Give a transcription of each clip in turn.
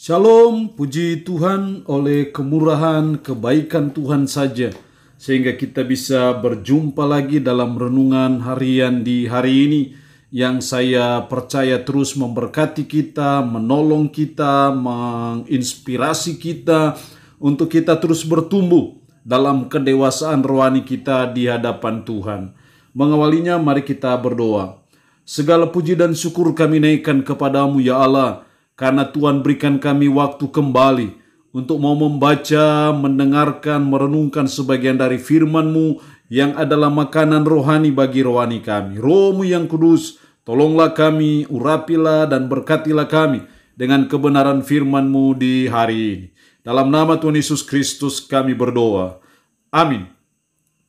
Shalom, puji Tuhan, oleh kemurahan, kebaikan Tuhan saja, sehingga kita bisa berjumpa lagi dalam renungan harian di hari ini, yang saya percaya terus memberkati kita, menolong kita, menginspirasi kita, untuk kita terus bertumbuh dalam kedewasaan rohani kita di hadapan Tuhan. Mengawalinya, mari kita berdoa. Segala puji dan syukur kami naikkan kepadamu ya Allah, karena Tuhan berikan kami waktu kembali untuk mau membaca, mendengarkan, merenungkan sebagian dari firman-Mu yang adalah makanan rohani bagi rohani kami. Roh-Mu yang kudus, tolonglah kami, urapilah dan berkatilah kami dengan kebenaran firman-Mu di hari ini. Dalam nama Tuhan Yesus Kristus kami berdoa. Amin.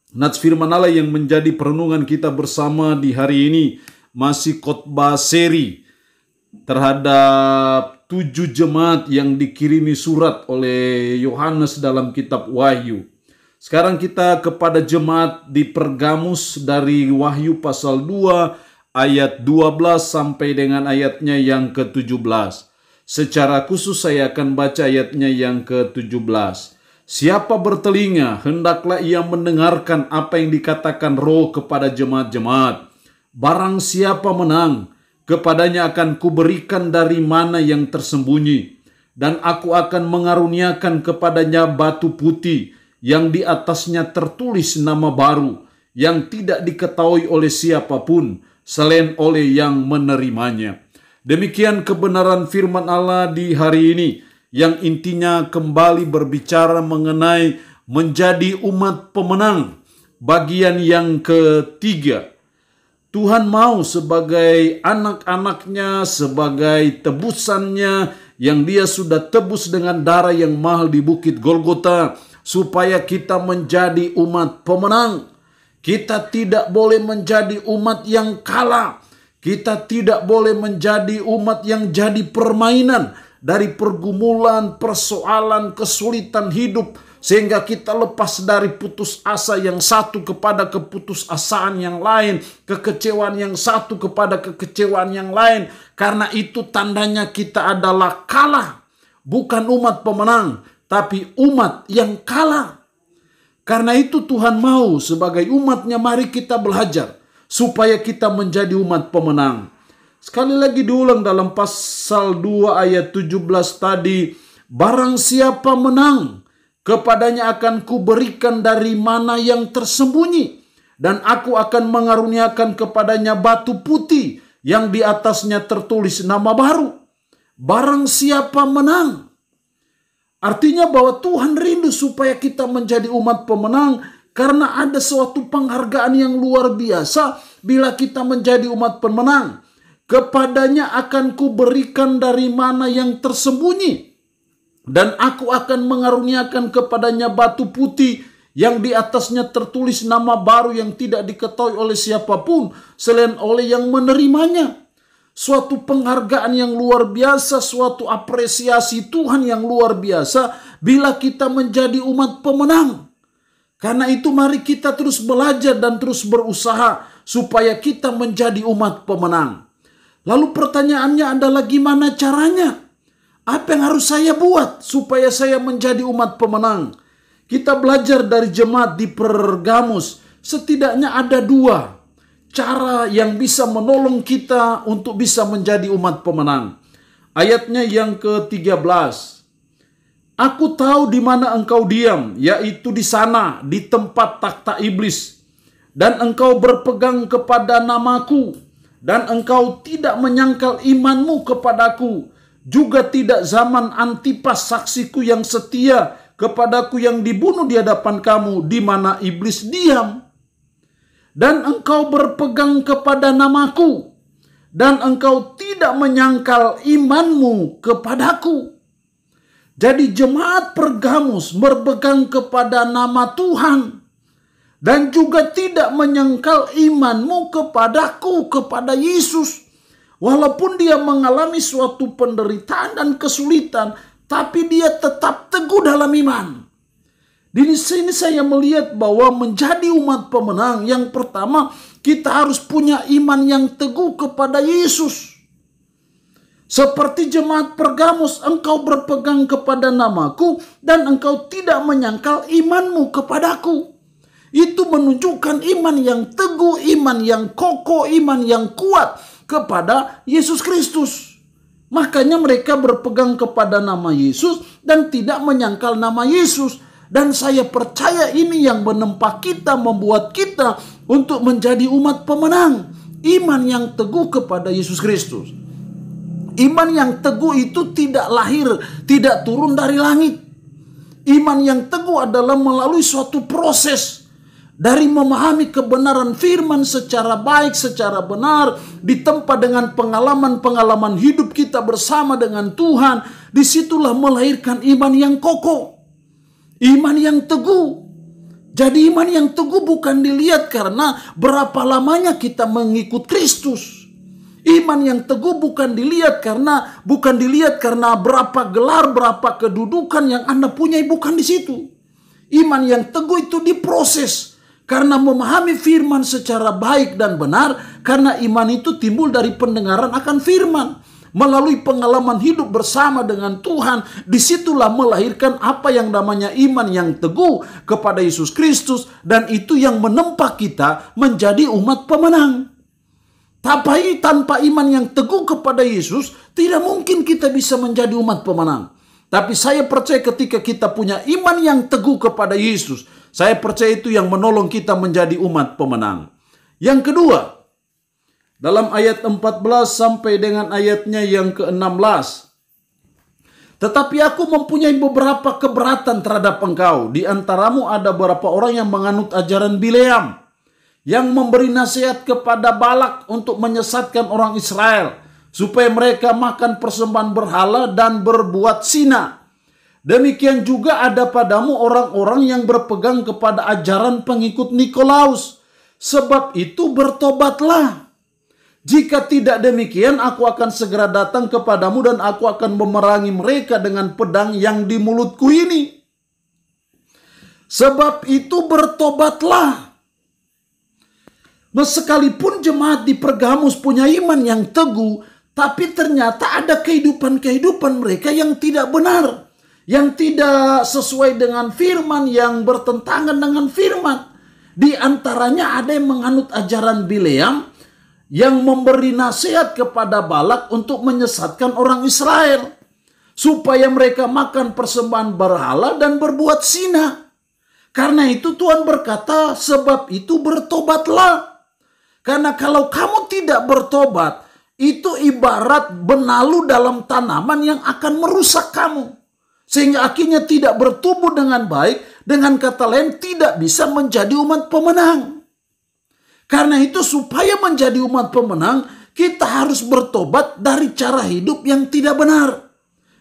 Nats firman Allah yang menjadi perenungan kita bersama di hari ini masih khotbah seri terhadap 7 jemaat yang dikirimi surat oleh Yohanes dalam kitab Wahyu. Sekarang kita kepada jemaat di Pergamus dari Wahyu pasal 2 ayat 12 sampai dengan ayatnya yang ke-17. Secara khusus saya akan baca ayatnya yang ke-17. Siapa bertelinga, hendaklah ia mendengarkan apa yang dikatakan Roh kepada jemaat-jemaat. Barang siapa menang, kepadanya akan kuberikan dari mana yang tersembunyi, dan aku akan mengaruniakan kepadanya batu putih yang di atasnya tertulis nama baru, yang tidak diketahui oleh siapapun selain oleh yang menerimanya. Demikian kebenaran firman Allah di hari ini, yang intinya kembali berbicara mengenai menjadi umat pemenang. Bagian yang ketiga, Tuhan mau sebagai anak-anaknya, sebagai tebusannya yang dia sudah tebus dengan darah yang mahal di Bukit Golgota, supaya kita menjadi umat pemenang. Kita tidak boleh menjadi umat yang kalah. Kita tidak boleh menjadi umat yang jadi permainan dari pergumulan, persoalan, kesulitan hidup, sehingga kita lepas dari putus asa yang satu kepada keputusasaan yang lain, kekecewaan yang satu kepada kekecewaan yang lain. Karena itu tandanya kita adalah kalah. Bukan umat pemenang, tapi umat yang kalah. Karena itu Tuhan mau sebagai umatnya, mari kita belajar supaya kita menjadi umat pemenang. Sekali lagi diulang dalam pasal 2 ayat 17 tadi, barang siapa menang, kepadanya akan kuberikan dari mana yang tersembunyi, dan aku akan mengaruniakan kepadanya batu putih yang di atasnya tertulis nama baru. Barang siapa menang. Artinya bahwa Tuhan rindu supaya kita menjadi umat pemenang, karena ada suatu penghargaan yang luar biasa bila kita menjadi umat pemenang. Kepadanya akan kuberikan dari mana yang tersembunyi, dan aku akan mengaruniakan kepadanya batu putih yang di atasnya tertulis nama baru yang tidak diketahui oleh siapapun selain oleh yang menerimanya. Suatu penghargaan yang luar biasa, suatu apresiasi Tuhan yang luar biasa bila kita menjadi umat pemenang. Karena itu mari kita terus belajar dan terus berusaha supaya kita menjadi umat pemenang. Lalu pertanyaannya adalah gimana caranya? Apa yang harus saya buat supaya saya menjadi umat pemenang? Kita belajar dari jemaat di Pergamus. Setidaknya ada 2 cara yang bisa menolong kita untuk bisa menjadi umat pemenang. Ayatnya yang ke-13. Aku tahu di mana engkau diam, yaitu di sana, di tempat takhta iblis. Dan engkau berpegang kepada namaku, dan engkau tidak menyangkal imanmu kepadaku, juga tidak zaman Antipas saksiku yang setia kepadaku yang dibunuh di hadapan kamu, di mana iblis diam. Dan engkau berpegang kepada namaku, dan engkau tidak menyangkal imanmu kepadaku. Jadi jemaat Pergamus berpegang kepada nama Tuhan, dan juga tidak menyangkal imanmu kepadaku, kepada Yesus. Walaupun dia mengalami suatu penderitaan dan kesulitan, tapi dia tetap teguh dalam iman. Di sini saya melihat bahwa menjadi umat pemenang, yang pertama kita harus punya iman yang teguh kepada Yesus. Seperti jemaat Pergamus, engkau berpegang kepada namaku dan engkau tidak menyangkal imanmu kepadaku. Itu menunjukkan iman yang teguh, iman yang kokoh, iman yang kuat kepada Yesus Kristus. Makanya mereka berpegang kepada nama Yesus dan tidak menyangkal nama Yesus. Dan saya percaya ini yang menempa kita, membuat kita untuk menjadi umat pemenang. Iman yang teguh kepada Yesus Kristus. Iman yang teguh itu tidak lahir, tidak turun dari langit. Iman yang teguh adalah melalui suatu proses. Dari memahami kebenaran firman secara baik, secara benar. Ditempa dengan pengalaman-pengalaman hidup kita bersama dengan Tuhan. Disitulah melahirkan iman yang kokoh. Iman yang teguh. Jadi iman yang teguh bukan dilihat karena berapa lamanya kita mengikut Kristus. Iman yang teguh bukan dilihat karena berapa gelar, berapa kedudukan yang Anda punya, bukan di situ. Iman yang teguh itu diproses karena memahami firman secara baik dan benar, karena iman itu timbul dari pendengaran akan firman. Melalui pengalaman hidup bersama dengan Tuhan, disitulah melahirkan apa yang namanya iman yang teguh kepada Yesus Kristus, dan itu yang menempa kita menjadi umat pemenang. Tapi tanpa iman yang teguh kepada Yesus, tidak mungkin kita bisa menjadi umat pemenang. Tapi saya percaya ketika kita punya iman yang teguh kepada Yesus, saya percaya itu yang menolong kita menjadi umat pemenang. Yang kedua, dalam ayat 14 sampai dengan ayatnya yang ke-16. Tetapi aku mempunyai beberapa keberatan terhadap engkau. Di antaramu ada beberapa orang yang menganut ajaran Bileam, yang memberi nasihat kepada Balak untuk menyesatkan orang Israel, supaya mereka makan persembahan berhala dan berbuat zina. Demikian juga ada padamu orang-orang yang berpegang kepada ajaran pengikut Nikolaus. Sebab itu bertobatlah. Jika tidak demikian, aku akan segera datang kepadamu dan aku akan memerangi mereka dengan pedang yang di mulutku ini. Sebab itu bertobatlah. Sekalipun jemaat di Pergamus punya iman yang teguh, tapi ternyata ada kehidupan-kehidupan mereka yang tidak benar, yang tidak sesuai dengan firman, yang bertentangan dengan firman. Di antaranya ada yang menganut ajaran Bileam, yang memberi nasihat kepada Balak untuk menyesatkan orang Israel, supaya mereka makan persembahan berhala dan berbuat zina. Karena itu Tuhan berkata, sebab itu bertobatlah. Karena kalau kamu tidak bertobat, itu ibarat benalu dalam tanaman yang akan merusak kamu. Sehingga akhirnya tidak bertumbuh dengan baik. Dengan kata lain, tidak bisa menjadi umat pemenang. Karena itu supaya menjadi umat pemenang, kita harus bertobat dari cara hidup yang tidak benar.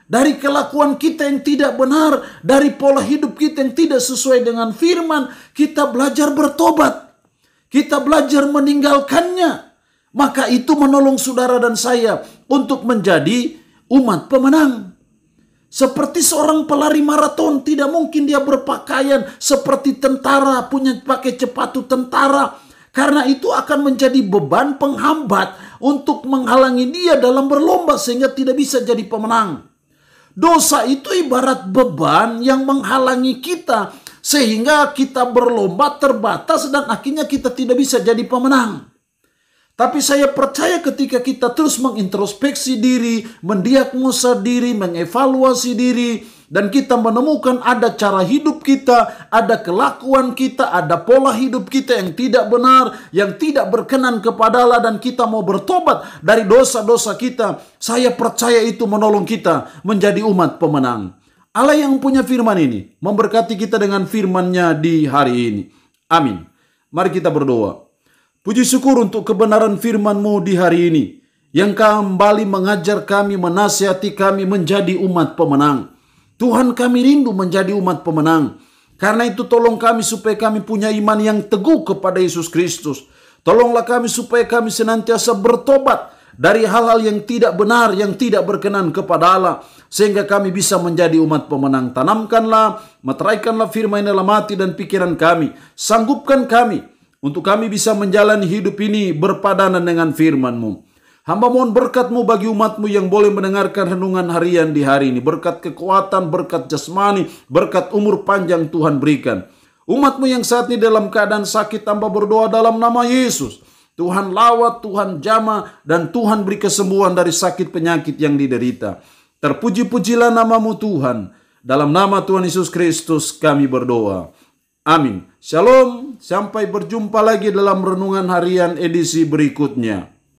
Dari kelakuan kita yang tidak benar, dari pola hidup kita yang tidak sesuai dengan firman, kita belajar bertobat. Kita belajar meninggalkannya. Maka itu menolong saudara dan saya untuk menjadi umat pemenang. Seperti seorang pelari maraton, tidak mungkin dia berpakaian seperti tentara, punya pakai sepatu tentara. Karena itu akan menjadi beban penghambat untuk menghalangi dia dalam berlomba sehingga tidak bisa jadi pemenang. Dosa itu ibarat beban yang menghalangi kita sehingga kita berlomba terbatas dan akhirnya kita tidak bisa jadi pemenang. Tapi saya percaya ketika kita terus mengintrospeksi diri, mendiagnosa diri, mengevaluasi diri, dan kita menemukan ada cara hidup kita, ada kelakuan kita, ada pola hidup kita yang tidak benar, yang tidak berkenan kepada Allah, dan kita mau bertobat dari dosa-dosa kita, saya percaya itu menolong kita menjadi umat pemenang. Allah yang punya firman ini memberkati kita dengan firman-Nya di hari ini. Amin. Mari kita berdoa. Puji syukur untuk kebenaran firman-Mu di hari ini, yang kembali mengajar kami, menasihati kami menjadi umat pemenang. Tuhan, kami rindu menjadi umat pemenang. Karena itu tolong kami supaya kami punya iman yang teguh kepada Yesus Kristus. Tolonglah kami supaya kami senantiasa bertobat dari hal-hal yang tidak benar, yang tidak berkenan kepada Allah, sehingga kami bisa menjadi umat pemenang. Tanamkanlah, meteraikanlah firman dalam hati dan pikiran kami. Sanggupkan kami untuk kami bisa menjalani hidup ini berpadanan dengan firman-Mu. Hamba mohon berkat-Mu bagi umat-Mu yang boleh mendengarkan renungan harian di hari ini. Berkat kekuatan, berkat jasmani, berkat umur panjang Tuhan berikan. Umat-Mu yang saat ini dalam keadaan sakit, hamba berdoa dalam nama Yesus. Tuhan lawat, Tuhan jamah, dan Tuhan beri kesembuhan dari sakit penyakit yang diderita. Terpuji-pujilah nama-Mu Tuhan. Dalam nama Tuhan Yesus Kristus kami berdoa. Amin. Shalom. Sampai berjumpa lagi dalam renungan harian edisi berikutnya.